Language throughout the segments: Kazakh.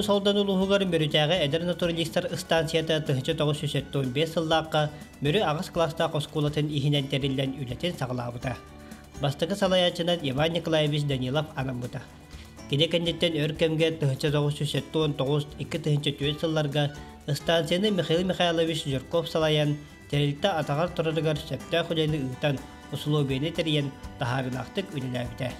солдан улуһугар мөрүтәгә эдер натуралистар станцията тыһычы 975 сыллааққа мөрү агыс класста коскулатын иһинен териллен үлетен саглаабыта. Бастыгы салаячынан Иван Николаевич Данилов анамбыта. Кеде кендеттен өркемге тыһычы 979 2 тыһычы 4 сылларга станцияны Михаил Михайлович Жирков салаян терилтә атагар турарыгар сөптә хуҗаны ыытан условиене терен тахарынактык үлеләбитә.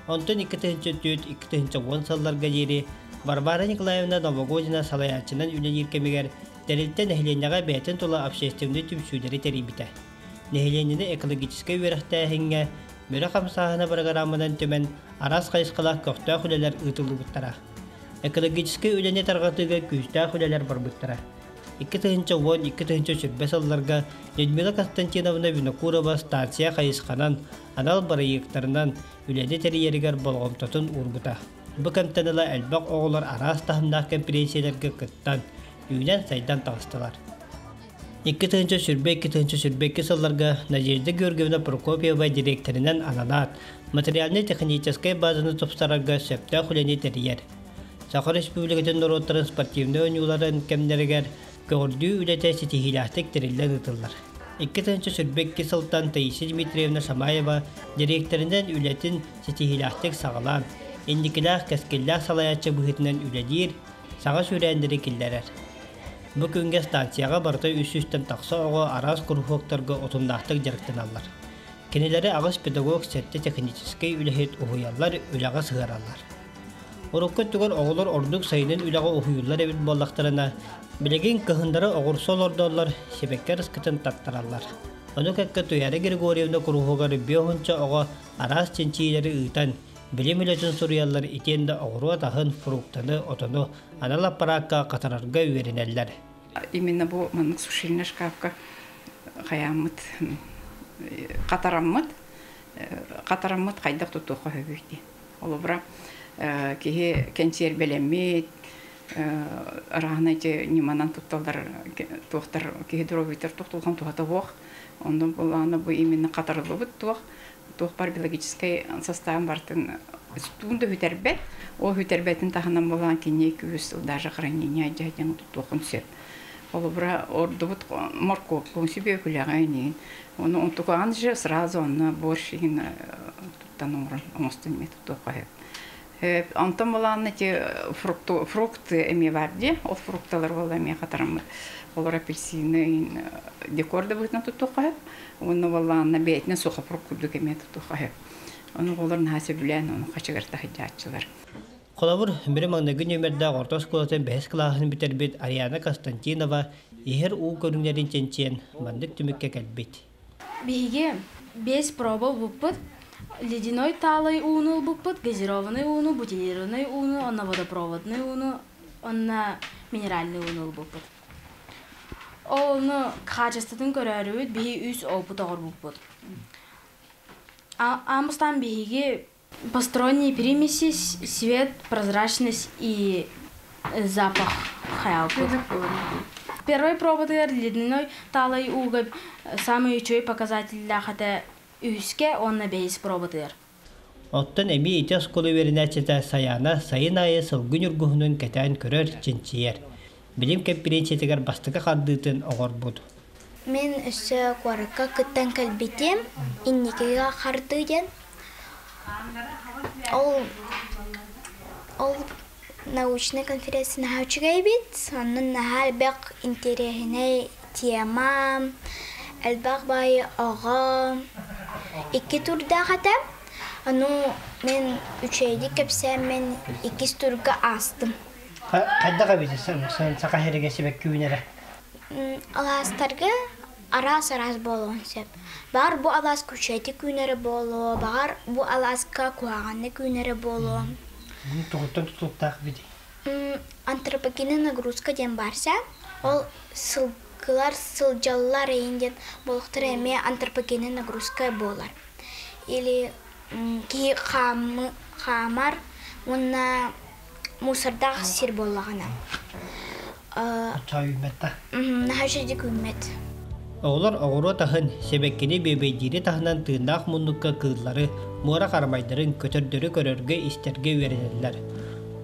Онтон 2 тыһычы 4 2 тыһычы 10 сылларга жери Барбара Николаевна Новогодина салаячынан үлелер кемигер терилтә нәһиленнәгә бәйтен тула общественный түмсүдәре терибитә. Нәһиленне экологический верхтәһингә мөрә камсаһына программадан төмен арас кайскалак көктә хүләләр ытылыбыттара. Экологический үләне таргатыга күстә хүләләр барбыттара. 2 тыһычы 10 2 тыһычы 15 сылларга Людмила Константиновна Винокурова станция кайысканан анал барыйыктарынан үләне терiyerigер болгомтотун урбута. Бу кемтенела әлбәк оғылар арас тахымдақ компрессиялерге кыттан, үйнен сайдан тағыстылар. 2 тыһынчы сүрбе сылларга Надежда Георгиевна Прокопьева директоринен ананат, материально-технической базаны топстарарга сөпті хүләне терiyер. Сақыр Республикатын народ транспортивны өнюларын кемдерігер көрді үләте сетихилақтық терілден ұтылар. 2 тыһынчы сүрбе сылтан Таисия Дмитриевна Шамаева директоринен үләтін сетихилақтық сағалан, Индикилах кәскеллах салаячы бұхетінен үләдер, саға сүрәндері келдерер. Бұ күнге станцияға барты үсістен тақса оғы арас күрхоқтарға отымдақтық жарықтан алар. Кенелері ағыз педагог сәтті технический үләхет ұхуялар үләға сығаралар. Урукка түгір оғылар ордық сайынын үләға ұхуялар әбіт боллақтарына білеген кығындары оғыр сол ордалар себеккер ұскытын таттаралар. Оны кәккі Туяры Григорьевна күрхоғары беғынша оға арас ченчийлері ұйтан Билим үлетін сурьялар итенді оғыруа тағын фруктаны, отыны анала параққа қатарарға үйерінелер. Именно бұл мұнық сушильный шкафқа қаямыт, қатарамыт қайдақ тұтуға өбейді. Олы бұра кейі кәнсер белемет, арағына ете неманан тұтталдар, тұқтар, кейі дұровитер тұқтылған тұғаты оқ. Онда бұл именно қатарлы бұд тұқ. Тух бар биологический составын бартын стунды хүтербет, о хүтербетін тағынан болған кене күз даже хранение жайдың тұтуқын сөп. Олы бұра орды бұд морковку себе күліғайын. Оны ұнтуған же сразу оны борщин тұттан орын омыстын ме тұтуқы. Антон болған фрукты әме барды, ол фрукталар бол әме қатарымы. Олар апельсины декорды бұйтын тұтуқы. Оны болған бәйтіне соқа фрукты әме тұтуқы. Оны оларын хасы білән, оны қачығырта хиджатчылар. Қолабыр, бірі маңнагын өмірді ортос қолатын бәс қылағын бітербет Ариана Константинова ехер ұл көріңлерін ченчен мандық түмікке кәлбет. Беге 5 проба бұппыт, ледяной талый уну бұппыт, газированный уну, бутилированный уну, онна водопроводный уну, онна минеральный уну бұппыт. Оны качествотын көрәрі беге 3 опыт оғыр бұппыт. Амыстан беге посторонние примеси, свет, прозрачность и запах хаялпыт. Первый пробователь ледяной талый уголь, самый ключевой показатель для хата үске, он на бейс пробователь. Оттан эми ите сколы веринәчеті саяна сайын айы сылгын үргіхінің кәтәйін көрер ченчиер. Білім кәппіренчетігер бастықы қардыйтын оғыр бұд. Мен үсі қорыққа күттен кәлбетем, иннекеге қардыйден. Ол научный конференция нахаучыгай бит, сонун нахал бек интересный тема, әлбәк бай аға. 2 турда хатам, ану мен 3 кепсем мен 2 турга астым. Қайдаға бейдесің, сақа хереге себек күйінері? Аластарға арас болуын сеп. Бар бұ алас күшеті күйінері болу, бар бұ аласқа куағаны күйінері болу. Тұғыттан тұтылықтағы бейді? Антропогенный нагрузка ден барса, ол сылғылар, сылжалылар eyінден болықтыр әме антропогенный нагрузка болар. Или кей қамар, онна мусордақ сир болағына. Чай үмметті? Наға жедік үммет. Оғылар оғыру тахын себеккені бебейдері тахынан тыындақ мұндыққа кыылары, мұра қармайдарын көтірдері көрерге істерге веренелер.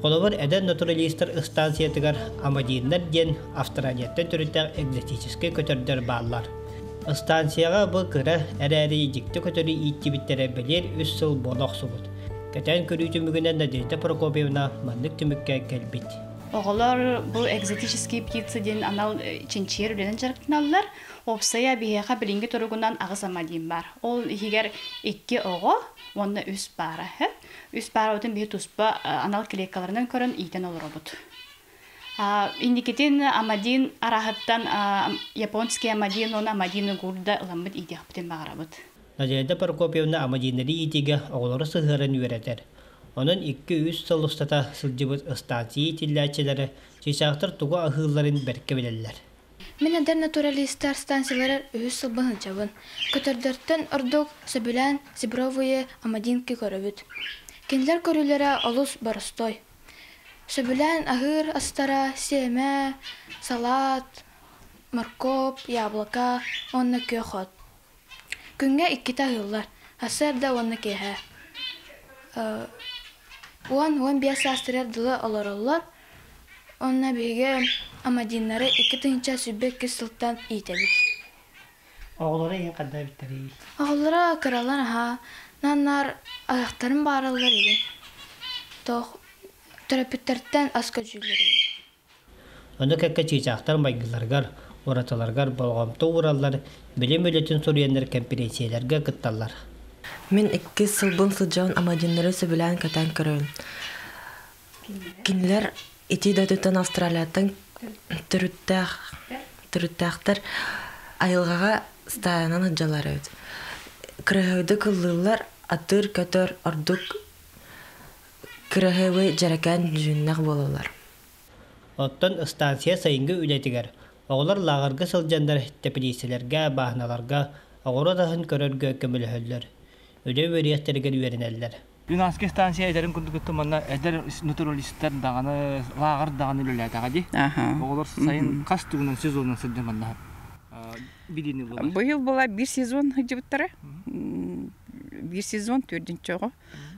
Оловар эден натуралистер станциятыгар амадиннар ден Австралияттан түріттәк экзотический көтөрдер баллар. Станцияға бұл кыра әрәрі дикті көтөрі иттибіттере білер үс сыл болақ сұбыт. Кәтән көрүйті мүгінен Надежда Прокопьевна маннык түмікке кәлбет. Оғылар бұл экзотический птицы ден анал чинчер үленен жарықтыналар. Опсая бейеға білінгі тұрғынан ағыз амадин бар. Ол егер 2 оғы, онына үс бары. Үс бары өтін бейі тұспа анал клейкаларынан көрін ийтен олыр обыд. Индикетин амадин арахаттан японский амадин, он амадины гурда ыламбыд идеяптен бағарабыд. Надежда Прокопьевна амадинleri итиге оғылары сығырын үйретер. Onun 2-3 сылыстата сылжыбыт станции тиллячелері чешақтыр туғы ахылларын бәрке білелер. Мен әдер натуралистар станциялары өз сылбын жабын. Көтөрдөрттен ордук сөбілән зебровые амадинки көрөбіт. Кенлер көрілері олус барыстой. Сөбілән ахыр астара семе, салат, моркоп, яблока, онна көхот. Күнге 2 тағылар, асыр да онна кеха. 10-15 астырар дылы оларылар, онна беге амадинлары 2 тыңча сүбек кесілттан ийтебіт. Оғылары ең қадда біттері? Оғылары кыралан нанар аяқтарын баралар еген. Тоқ терапевтерттен аска жүлер еген. Оны кәкке чешақтар майгыларғар, ораталарғар болғамты уралар, білім өлетін соруянлар конференцияларға қытталар. Мен 2 сылбын сылжауын амадинлары сөбілән кәтән көрін. Кинлер ити дәтүттен Австралияттың түріттәқтір айылғаға стаянан ұджалары өт. Кіріхеуді күллылар атыр көтөр ордук кіріхеуі жаракан жүннақ болулар. Оттан станция сайынғы үлетігер. Оғылар лағырғы сылжандар тепелиселерге, бағыналарға, оғыры дағын көрөргө көмілі Öde veriyetlerge üyerinələr. Юнаске станция эдерин күндүгүттү манна эдер натуралисттер даганы лагыр даганы үлеләтәгә ди. Оглар сайын кас түгүнөн сезонун сыдды манна. Бидини булды. Быйыл була 1 сезон хыҗыбыттары. 1 сезон 4-нче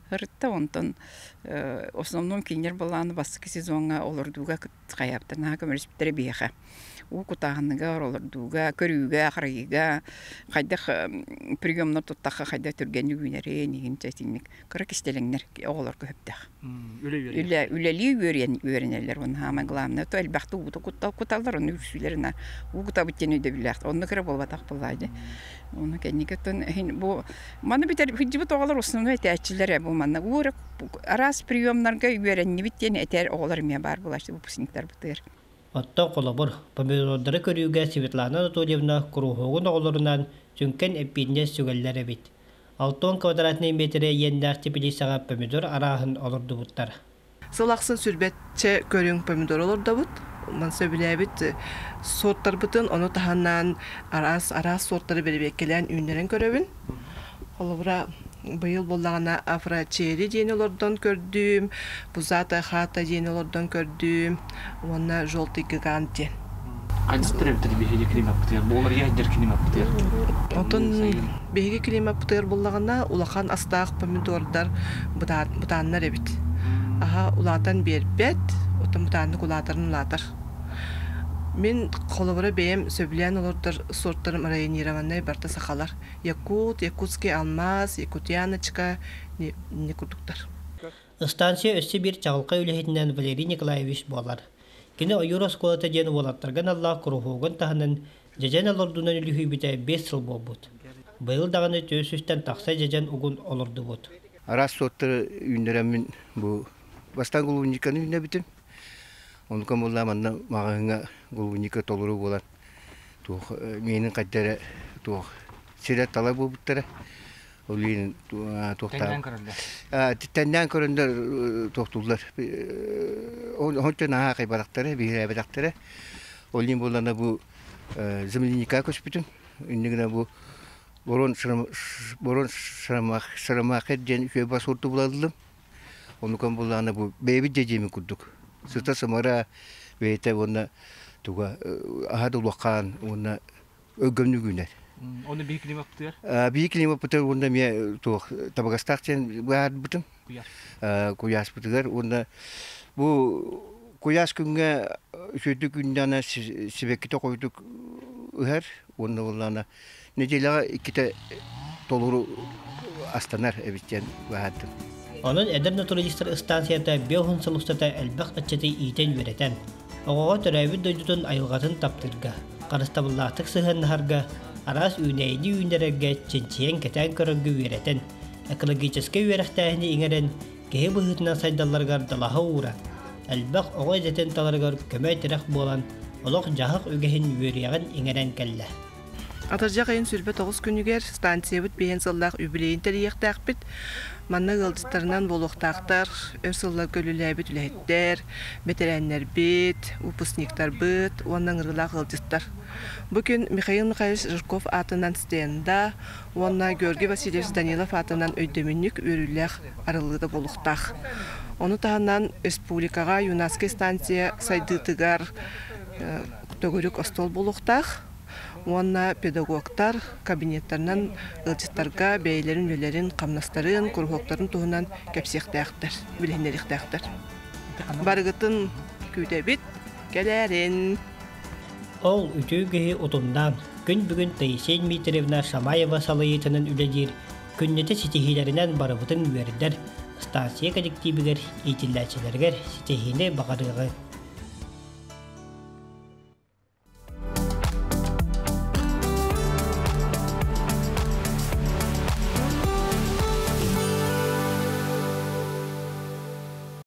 Хырытта онтон основном кинер буланы баскы сезонга олордуга каяптана көмөрсүптер бияха. У кутаганныга олордуга көрүүгө ахырыга кайдах приемнар туттакка кайда түргөн үгүнөрө нигин чатинник кыра кистелеңнер оголор көптөх. Үлели үйренелер он хама главное то элбахту куталдар он үсүлерина у кутабыттен өйдө билет. Онны кыра болбатак булайды. Оны кенникеттен бу маны битер хыҗыбы тогалар основной тәчиләре бу маны ур арас приемнарга үйренни биттен этер оголор ме бар булашты бу пусниктер бутыр. Оттан қолабыр, помидордары көрүүгө Светлана Анатольевна курухугун оғыларынан түнкен эппинне сүгеллері бит. 6 квадратный метре ендер тепелисаға помидор арағын олырды бұттар. Сылақсын сүрбетче көрің помидор олырды бұт. Манса біләбіт сорттар бұтын, оны таханнан арас сорттары беребеккелен үйнерін көрөбін. Олыбыра быйыл боллағана афрачери дейін олардан көрдім, бузата хата дейін олардан көрдім, оны жолты гигант дейін. Қайдыс түрәбітір бейге климат бұтыр, болар егдер климат бұтыр? Отын бейге климат бұтыр боллағана улақан астақ помидордар бұтаннар әбіт. Аға улатан бербет, отын бұтанны улатарын улатар. Мен қолыбыра бейім сөбілен олардар сорттарым районированы барта сақалар. Якутский алмаз, якутяночка, не курдуктар. Станция өсі бір чағылқа үліхетінен Валерий Николаевич болар. Кені ойыр осколата дені олаттарған Аллах құрухуғын тағынан жажан олырдуынан үліхүй біте 5 сыл бол бұд. Бұйыл дағаны төсістен тақса жажан ұғын олырды бұд. Арас сорттары үйіндерімін бұл бастан құлуынжиканы үйіне бітім. Онукан болла манна мағыңа голубника толыру болан. Менің қайдары серет талай болбуттары. Олейін тоқтап. Тәнден көрінді тоқтулар. Ончан аға қайбарақтары, бейір әбедақтары. Олейін болана бұл земляника көспітін. Үндігіна бұл борон шырамақет ден үшөй бас орты боладылым. Онукан болана бұл бейбі жежемі күрдік. Сыта самара бейте оны туга ахады улақан оны өгөмнү күнер. Оны бейік климат бұтыр? Бейік климат бұтыр оны мен табағастақ сен бар бұтым. Куяс бұтығар оны Бу куяс күнгө сөйдү күндана сибекките койдук ыхар, онна боллана неделага икките толуру астанар эбиттен баһаттым. Онун эдер натуралистер станцията биохун сылустата элбах аччаты иитен үретен. Оғоға төрәбіт дойдутун айылғатын таптырга. Қарыстабыллақтық сыхыннахарга, арас үйнейді үйнерерге ченчиен кетен көрігі үретен. Экологическе үеректәхіні иңерен кеге бұхытына сайдаларғар далаға ура. Элбах оғай зетен таларғар көмөй тірек болан, олық жағық үгехін үерияғын иңерен кәлі. Атаржақ айын сүрбе 9 күнігер станция бұт бейін сыллақ үбілейін тәрияқтақ біт, манна ғылдыстарынан болуқтақтар, өрсыллар көліләбіт үләйттер, бетерәннер бит, выпускниктар бит, оннан ұрғылақ ғылдыстар. Бүкін Михаил Михайлович Жирков атынан стенда, онна Георгий Васильевич Данилов атынан өйдөмінік өріләқ арылыды болуқтақ. Оны тағынан республикаға ЮНЕСКО станция сайдытыгар төгірік остол болуқтақ. Онна педагогтар кабинеттернан ылчыстарга бәйлерин өлерин, камнастарын, курхоктарын туһунан кепсектәктер, билендеректәктер. Баргытын күтәбит келәрен. Ол үтүгеһи утундан күн бүгүн Таисия Дмитриевна Шамаева салыйтынын үледир, күннете ситихилеринен барыбытын үердер, станция коллективигер, итилләчелергер ситихине багарыгы